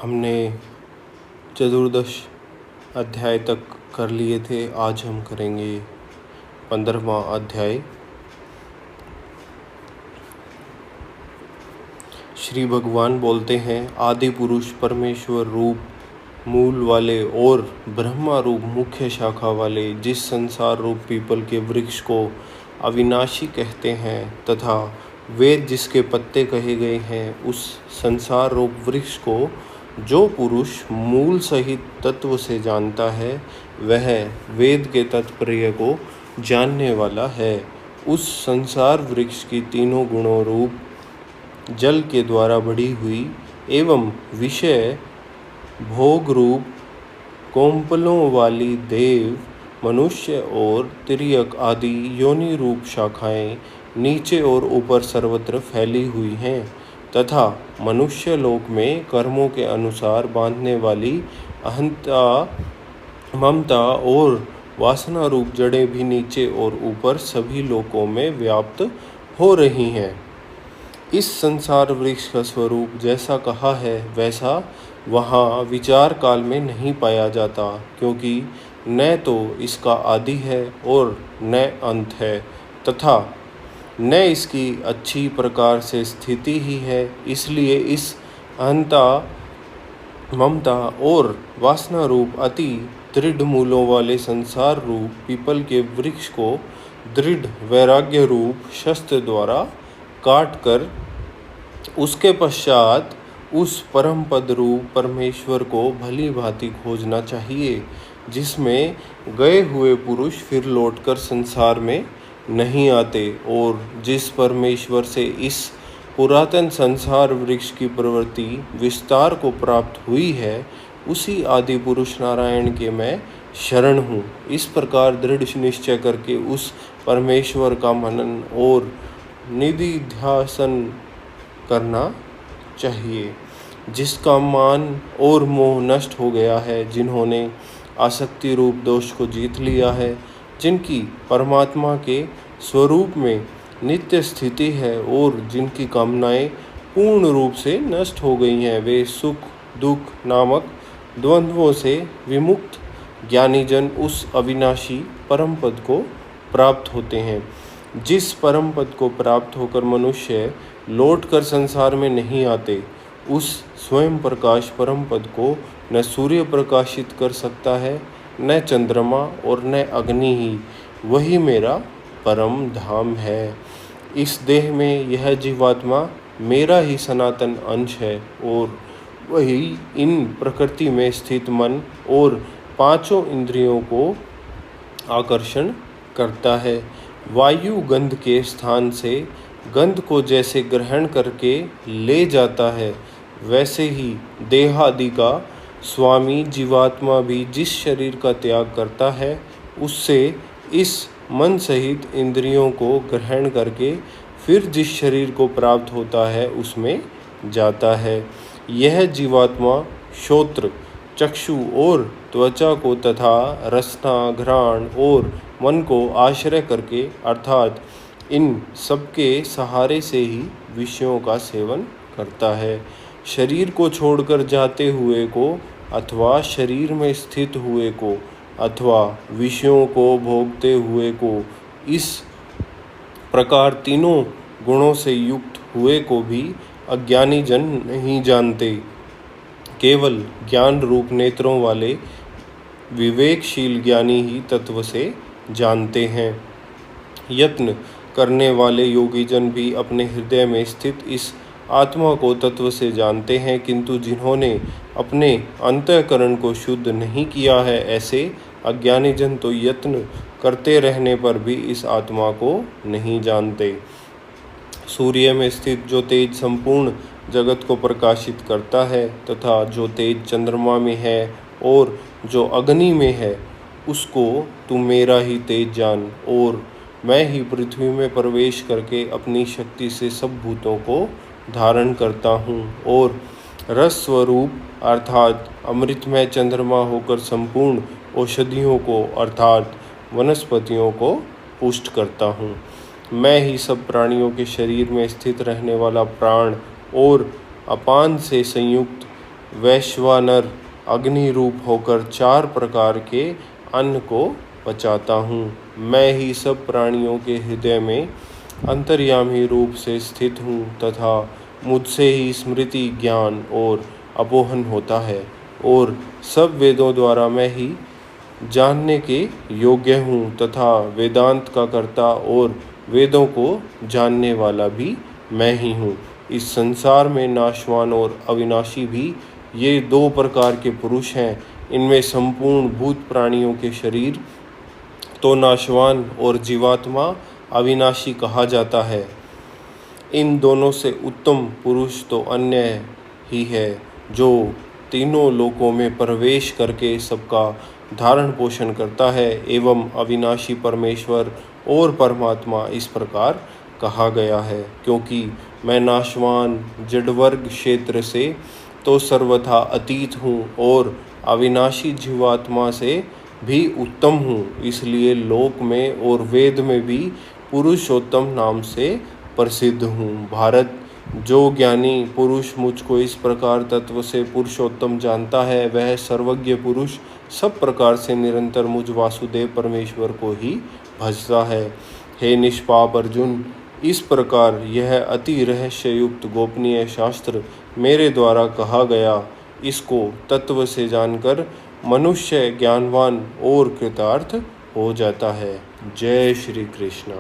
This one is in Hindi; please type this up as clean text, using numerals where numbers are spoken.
हमने चतुर्दश अध्याय तक कर लिए थे। आज हम करेंगे 15वां अध्याय। श्री भगवान बोलते हैं, आदि पुरुष परमेश्वर रूप मूल वाले और ब्रह्मा रूप मुख्य शाखा वाले जिस संसार रूप पीपल के वृक्ष को अविनाशी कहते हैं तथा वेद जिसके पत्ते कहे गए हैं, उस संसार रूप वृक्ष को जो पुरुष मूल सहित तत्व से जानता है वह वेद के तात्पर्य को जानने वाला है। उस संसार वृक्ष की तीनों गुणों रूप जल के द्वारा बढ़ी हुई एवं विषय भोग रूप कोंपलों वाली देव, मनुष्य और तिर्यक आदि योनि रूप शाखाएं नीचे और ऊपर सर्वत्र फैली हुई हैं तथा मनुष्य लोक में कर्मों के अनुसार बांधने वाली अहंता, ममता और वासना रूप जड़ें भी नीचे और ऊपर सभी लोकों में व्याप्त हो रही हैं। इस संसार वृक्ष का स्वरूप जैसा कहा है वैसा वहाँ विचार काल में नहीं पाया जाता, क्योंकि न तो इसका आदि है और न अंत है तथा न इसकी अच्छी प्रकार से स्थिति ही है। इसलिए इस अहंता, ममता और वासना रूप अति दृढ़ मूलों वाले संसार रूप पीपल के वृक्ष को दृढ़ वैराग्य रूप शस्त्र द्वारा काट कर उसके पश्चात उस परम पद रूप परमेश्वर को भली भांति खोजना चाहिए, जिसमें गए हुए पुरुष फिर लौटकर संसार में नहीं आते और जिस परमेश्वर से इस पुरातन संसार वृक्ष की प्रवृत्ति विस्तार को प्राप्त हुई है, उसी आदि पुरुष नारायण के मैं शरण हूँ। इस प्रकार दृढ़ निश्चय करके उस परमेश्वर का मनन और निधिध्यासन करना चाहिए, जिसका मान और मोह नष्ट हो गया है, जिन्होंने आसक्ति रूप दोष को जीत लिया है, जिनकी परमात्मा के स्वरूप में नित्य स्थिति है और जिनकी कामनाएं पूर्ण रूप से नष्ट हो गई हैं, वे सुख दुख नामक द्वंद्वों से विमुक्त ज्ञानी जन उस अविनाशी परम पद को प्राप्त होते हैं। जिस परम पद को प्राप्त होकर मनुष्य लौटकर संसार में नहीं आते, उस स्वयं प्रकाश परम पद को न सूर्य प्रकाशित कर सकता है, न चंद्रमा और न अग्नि ही। वही मेरा परम धाम है। इस देह में यह जीवात्मा मेरा ही सनातन अंश है और वही इन प्रकृति में स्थित मन और पांचों इंद्रियों को आकर्षण करता है। वायु गंध के स्थान से गंध को जैसे ग्रहण करके ले जाता है, वैसे ही देहादि का स्वामी जीवात्मा भी जिस शरीर का त्याग करता है, उससे इस मन सहित इंद्रियों को ग्रहण करके फिर जिस शरीर को प्राप्त होता है उसमें जाता है। यह जीवात्मा श्रोत्र, चक्षु और त्वचा को तथा रसना, घ्राण और मन को आश्रय करके अर्थात इन सबके सहारे से ही विषयों का सेवन करता है। शरीर को छोड़कर जाते हुए को अथवा शरीर में स्थित हुए को अथवा विषयों को भोगते हुए को, इस प्रकार तीनों गुणों से युक्त हुए को भी अज्ञानी जन नहीं जानते। केवल ज्ञान रूप नेत्रों वाले विवेकशील ज्ञानी ही तत्व से जानते हैं। यत्न करने वाले योगी जन भी अपने हृदय में स्थित इस आत्मा को तत्व से जानते हैं, किंतु जिन्होंने अपने अंतःकरण को शुद्ध नहीं किया है, ऐसे अज्ञानी जन तो यत्न करते रहने पर भी इस आत्मा को नहीं जानते। सूर्य में स्थित जो तेज संपूर्ण जगत को प्रकाशित करता है तथा जो तेज चंद्रमा में है और जो अग्नि में है, उसको तू मेरा ही तेज जान और मैं ही पृथ्वी में प्रवेश करके अपनी शक्ति से सब भूतों को धारण करता हूँ और रस स्वरूप अर्थात अमृतमय चंद्रमा होकर संपूर्ण औषधियों को अर्थात वनस्पतियों को पुष्ट करता हूँ। मैं ही सब प्राणियों के शरीर में स्थित रहने वाला प्राण और अपान से संयुक्त वैश्वानर अग्नि रूप होकर 4 प्रकार के अन्न को पचाता हूँ। मैं ही सब प्राणियों के हृदय में अंतर्यामी रूप से स्थित हूँ तथा मुझसे ही स्मृति, ज्ञान और अपोहन होता है और सब वेदों द्वारा मैं ही जानने के योग्य हूँ तथा वेदांत का कर्ता और वेदों को जानने वाला भी मैं ही हूँ। इस संसार में नाशवान और अविनाशी भी ये 2 प्रकार के पुरुष हैं। इनमें संपूर्ण भूत प्राणियों के शरीर तो नाशवान और जीवात्मा अविनाशी कहा जाता है। इन दोनों से उत्तम पुरुष तो अन्य ही है, जो तीनों लोकों में प्रवेश करके सबका धारण पोषण करता है एवं अविनाशी परमेश्वर और परमात्मा इस प्रकार कहा गया है, क्योंकि मैं नाशवान जड़वर्ग क्षेत्र से तो सर्वथा अतीत हूँ और अविनाशी जीवात्मा से भी उत्तम हूँ। इसलिए लोक में और वेद में भी पुरुषोत्तम नाम से प्रसिद्ध हूँ। भारत, जो ज्ञानी पुरुष मुझको इस प्रकार तत्व से पुरुषोत्तम जानता है, वह सर्वज्ञ पुरुष सब प्रकार से निरंतर मुझ वासुदेव परमेश्वर को ही भजता है। हे निष्पाप अर्जुन, इस प्रकार यह अति रहस्ययुक्त गोपनीय शास्त्र मेरे द्वारा कहा गया, इसको तत्व से जानकर मनुष्य ज्ञानवान और कृतार्थ हो जाता है। जय श्री कृष्ण।